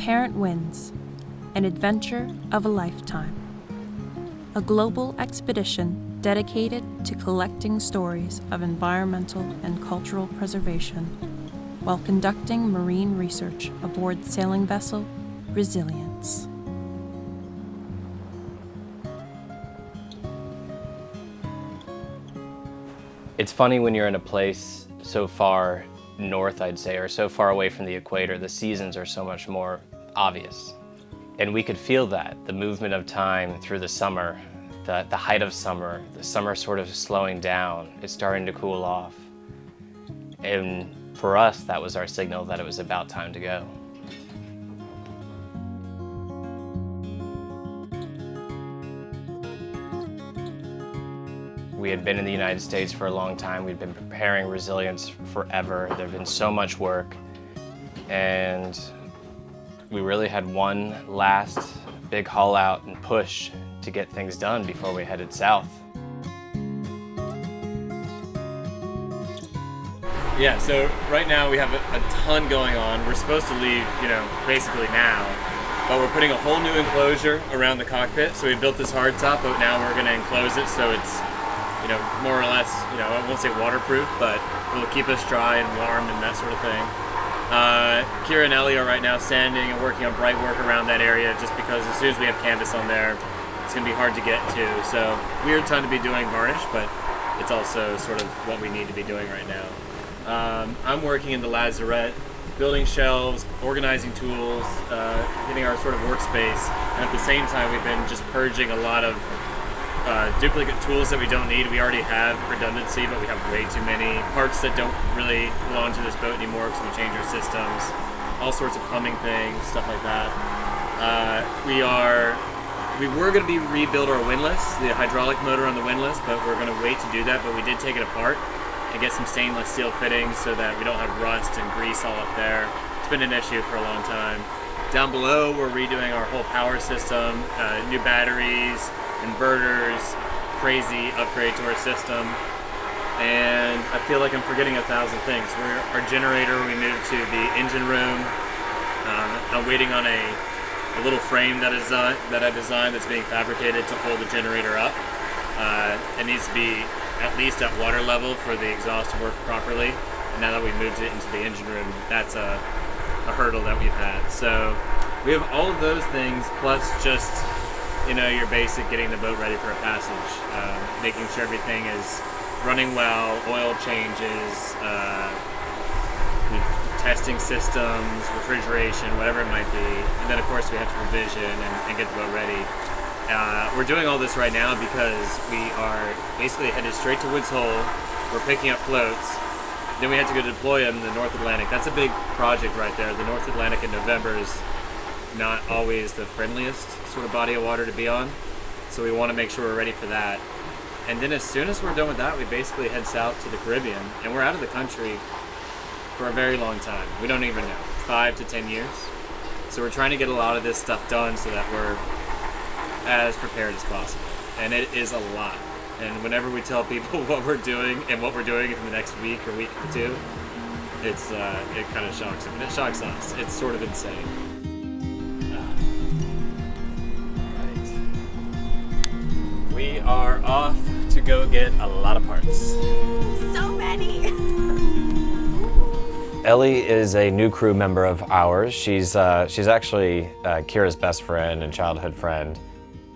Parent Winds, an adventure of a lifetime. A global expedition dedicated to collecting stories of environmental and cultural preservation while conducting marine research aboard sailing vessel Resilience. It's funny when you're in a place so far north, I'd say, or so far away from the equator, the seasons are so much more obvious. And we could feel that, the movement of time through the summer, the height of summer, the summer sort of slowing down, it's starting to cool off. And for us, that was our signal that it was about time to go. We had been in the United States for a long time. We'd been preparing Resilience forever. There had been so much work. And we really had one last big haul out and push to get things done before we headed south. Yeah, so right now we have a ton going on. We're supposed to leave, basically now, but we're putting a whole new enclosure around the cockpit. So we built this hardtop, but now we're gonna enclose it so it's, more or less, I won't say waterproof, but it'll keep us dry and warm and that sort of thing. Kira and Ellie are right now sanding and working on bright work around that area just because as soon as we have canvas on there, it's gonna be hard to get to. So weird time to be doing varnish, but it's also sort of what we need to be doing right now. I'm working in the lazarette, building shelves, organizing tools, getting our sort of workspace, and at the same time we've been just purging a lot of duplicate tools that we don't need. We already have redundancy, but we have way too many parts that don't really belong to this boat anymore because we changed our systems, all sorts of plumbing things, stuff like that. We were going to rebuild our windlass, the hydraulic motor on the windlass, but we're going to wait to do that, but we did take it apart and get some stainless steel fittings so that we don't have rust and grease all up there. It's been an issue for a long time. Down below, we're redoing our whole power system, new batteries, inverters, crazy upgrade to our system. And I feel like I'm forgetting 1,000 things. Our generator, we moved to the engine room. I'm waiting on a little frame that I designed that's being fabricated to hold the generator up. It needs to be at least at water level for the exhaust to work properly. And now that we moved it into the engine room, that's a hurdle that we've had. So we have all of those things, plus just your basic getting the boat ready for a passage, making sure everything is running well, oil changes, testing systems, refrigeration, whatever it might be. And then of course we have to provision and get the boat ready. We're doing all this right now because we are basically headed straight to Woods Hole. We're picking up floats. Then we have to go deploy them in the North Atlantic. That's a big project right there. The North Atlantic in November is not always the friendliest sort of body of water to be on. So we want to make sure we're ready for that. And then as soon as we're done with that, we basically head south to the Caribbean. And we're out of the country for a very long time. We don't even know, 5 to 10 years. So we're trying to get a lot of this stuff done so that we're as prepared as possible. And it is a lot. And whenever we tell people what we're doing and what we're doing in the next week or week or two, it kind of shocks them. And it shocks us. It's sort of insane. We are off to go get a lot of parts. So many! Ellie is a new crew member of ours. She's actually Kira's best friend and childhood friend.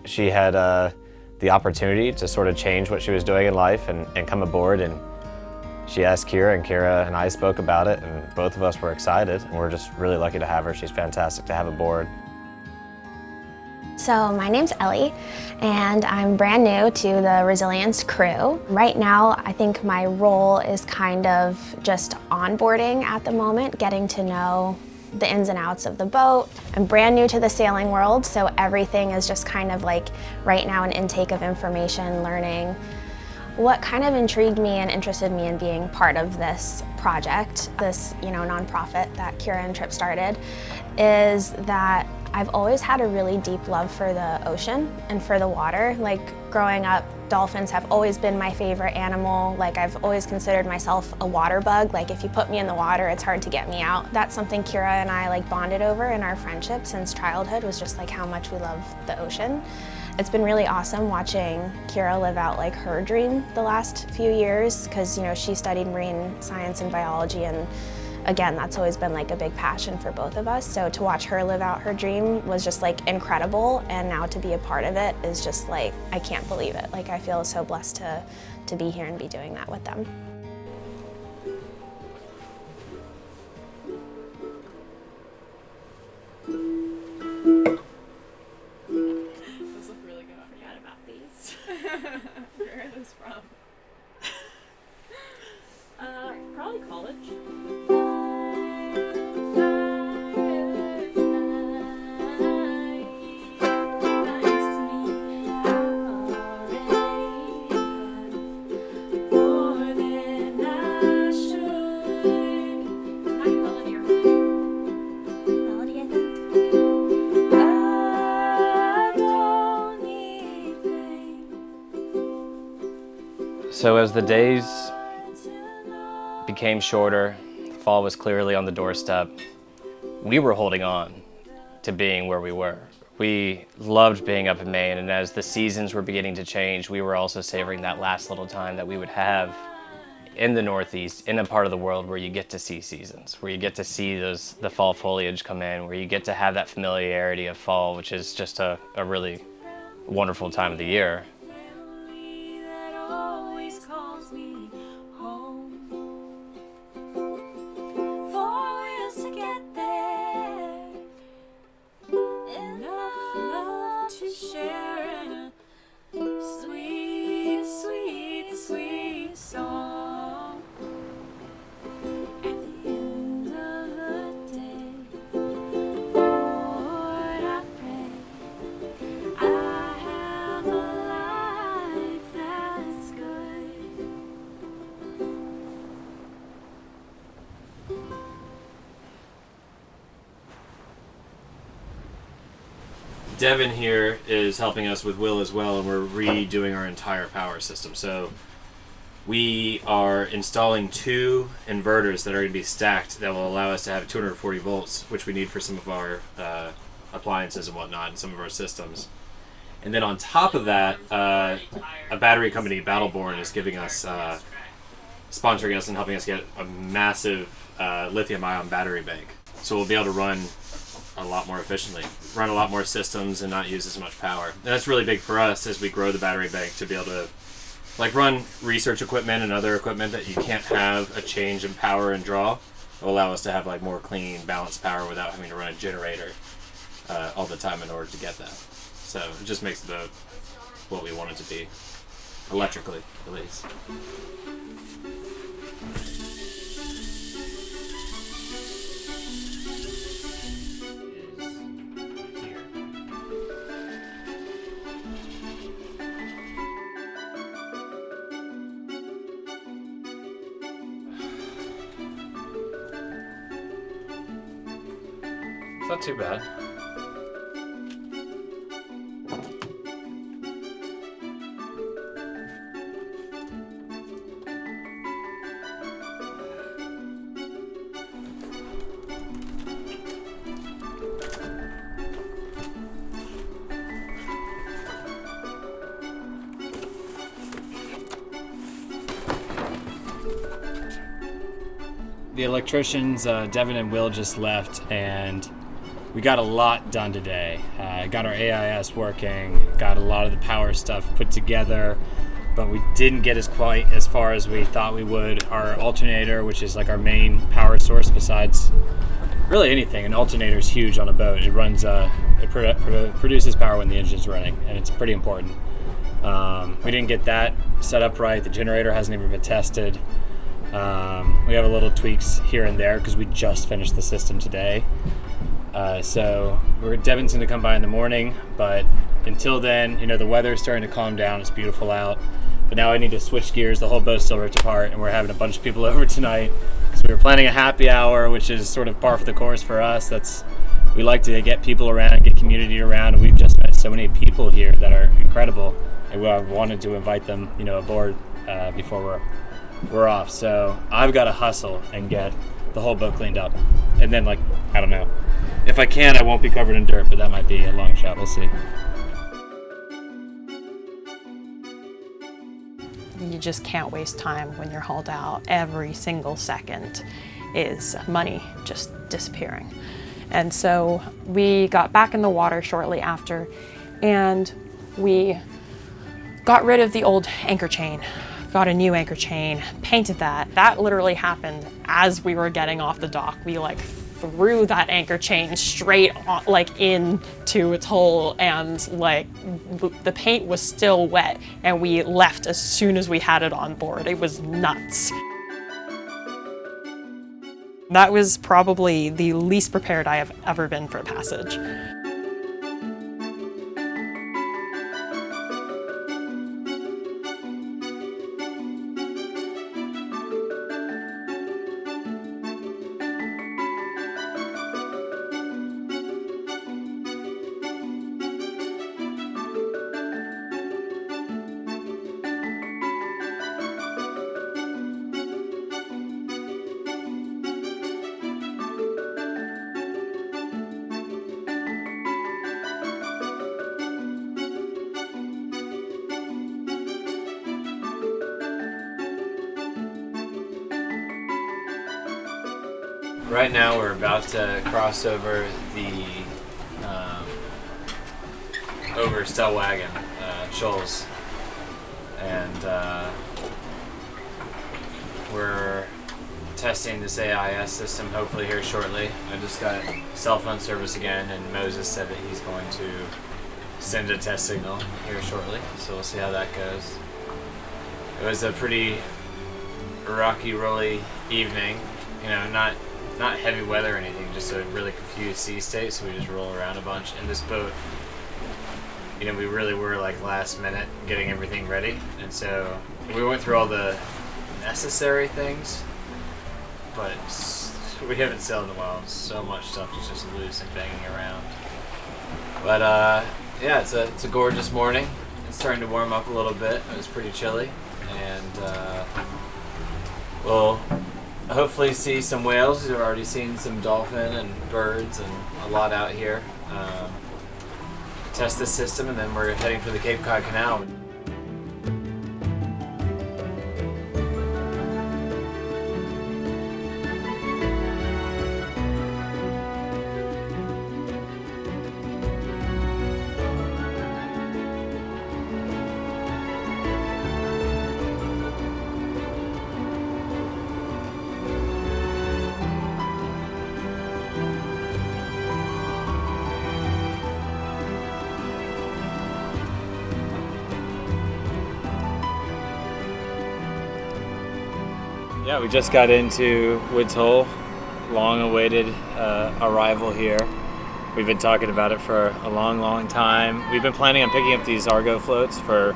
She had the opportunity to sort of change what she was doing in life and come aboard, and she asked Kira, and Kira and I spoke about it, and both of us were excited, and we're just really lucky to have her. She's fantastic to have aboard. So my name's Ellie, and I'm brand new to the Resilience crew. Right now, I think my role is kind of just onboarding at the moment, getting to know the ins and outs of the boat. I'm brand new to the sailing world, so everything is just kind of like right now an intake of information, learning. What kind of intrigued me and interested me in being part of this project, this nonprofit that Kira and Trip started, is that I've always had a really deep love for the ocean and for the water. Like growing up, Dolphins have always been my favorite animal. Like, I've always considered myself a water bug. Like, if you put me in the water, it's hard to get me out. That's something Kira and I like bonded over in our friendship since childhood, was just like how much we love the ocean. It's been really awesome watching Kira live out like her dream the last few years, because she studied marine science and biology, and again, that's always been like a big passion for both of us. So to watch her live out her dream was just like incredible, and now to be a part of it is just like, I can't believe it. Like, I feel so blessed to be here and be doing that with them. Those look really good. I forgot about these. Where are those from? Probably college. So as the days became shorter, fall was clearly on the doorstep, we were holding on to being where we were. We loved being up in Maine, and as the seasons were beginning to change, we were also savoring that last little time that we would have in the Northeast, in a part of the world where you get to see seasons, where you get to see the fall foliage come in, where you get to have that familiarity of fall, which is just a really wonderful time of the year. Devin here is helping us with Will as well, and we're redoing our entire power system. So we are installing 2 inverters that are going to be stacked that will allow us to have 240 volts, which we need for some of our appliances and whatnot, and some of our systems. And then on top of that, a battery company, Battleborn, is giving us, sponsoring us and helping us get a massive lithium-ion battery bank. So we'll be able to run a lot more efficiently, run a lot more systems and not use as much power. And that's really big for us as we grow the battery bank, to be able to like run research equipment and other equipment that you can't have a change in power and draw. It will allow us to have like more clean, balanced power without having to run a generator all the time in order to get that. So it just makes the boat what we want it to be, electrically at least. It's not too bad. The electricians, Devin and Will, just left, and we got a lot done today. Got our AIS working, got a lot of the power stuff put together, but we didn't get quite as far as we thought we would. Our alternator, which is like our main power source besides really anything, an alternator is huge on a boat. It runs, produces power when the engine's running, and it's pretty important. We didn't get that set up right. The generator hasn't even been tested. We have a little tweaks here and there because we just finished the system today. So Devin's going to come by in the morning, but until then, the weather's starting to calm down. It's beautiful out. But now I need to switch gears. The whole boat's still ripped apart, and we're having a bunch of people over tonight because we were planning a happy hour, which is sort of par for the course for us. We like to get people around, get community around, and we've just met so many people here that are incredible. and I wanted to invite them, aboard before we're off. So I've got to hustle and get the whole boat cleaned up, and then I don't know. If I can, I won't be covered in dirt, but that might be a long shot. We'll see. You just can't waste time when you're hauled out. Every single second is money just disappearing. And so we got back in the water shortly after, and we got rid of the old anchor chain, got a new anchor chain, painted that. That literally happened as we were getting off the dock. We threw that anchor chain straight on, into its hole, and the paint was still wet, and we left as soon as we had it on board. It was nuts. That was probably the least prepared I have ever been for a passage. Right now we're about to cross over the over Stellwagen Shoals, and we're testing this AIS system hopefully here shortly. I just got cell phone service again, and Moses said that he's going to send a test signal here shortly, so we'll see how that goes. It was a pretty rocky, rolly evening, not heavy weather or anything, just a really confused sea state, so we just roll around a bunch. And this boat, we really were last minute getting everything ready, and so we went through all the necessary things, but we haven't sailed in a while. So much stuff is just loose and banging around. But yeah, it's a gorgeous morning. It's starting to warm up a little bit. It was pretty chilly, and we'll hopefully see some whales. We've already seen some dolphin and birds and a lot out here. Test this system, and then we're heading for the Cape Cod Canal. Yeah, we just got into Woods Hole, long-awaited arrival here. We've been talking about it for a long time. We've been planning on picking up these Argo floats for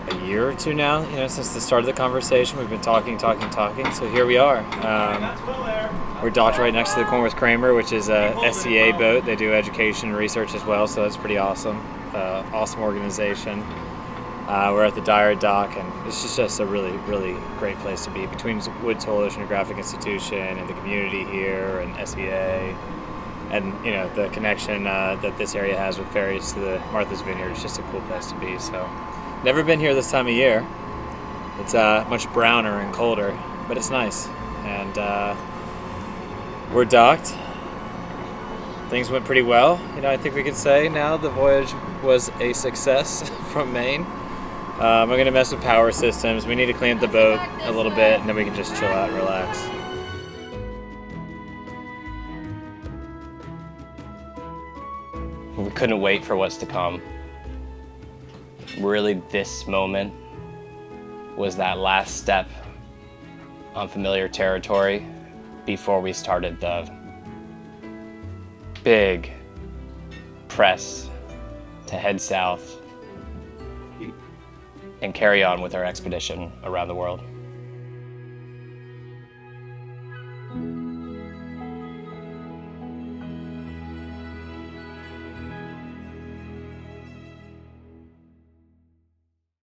a year or two now, since the start of the conversation. We've been talking, so here we are. We're docked right next to the Cornwall Kramer, which is a SCA boat. They do education and research as well, so that's pretty awesome. Awesome organization. We're at the Dyer Dock, and this is just a really great place to be, between Woods Hole Oceanographic Institution and the community here and SEA, and the connection that this area has with ferries to the Martha's Vineyard. It's just a cool place to be. So, never been here this time of year. It's much browner and colder, but it's nice. And we're docked. Things went pretty well. I think we could say now the voyage was a success from Maine. We're going to mess with power systems. We need to clean up the boat a little bit, and then we can just chill out and relax. We couldn't wait for what's to come. Really, this moment was that last step on familiar territory before we started the big press to head south and carry on with our expedition around the world.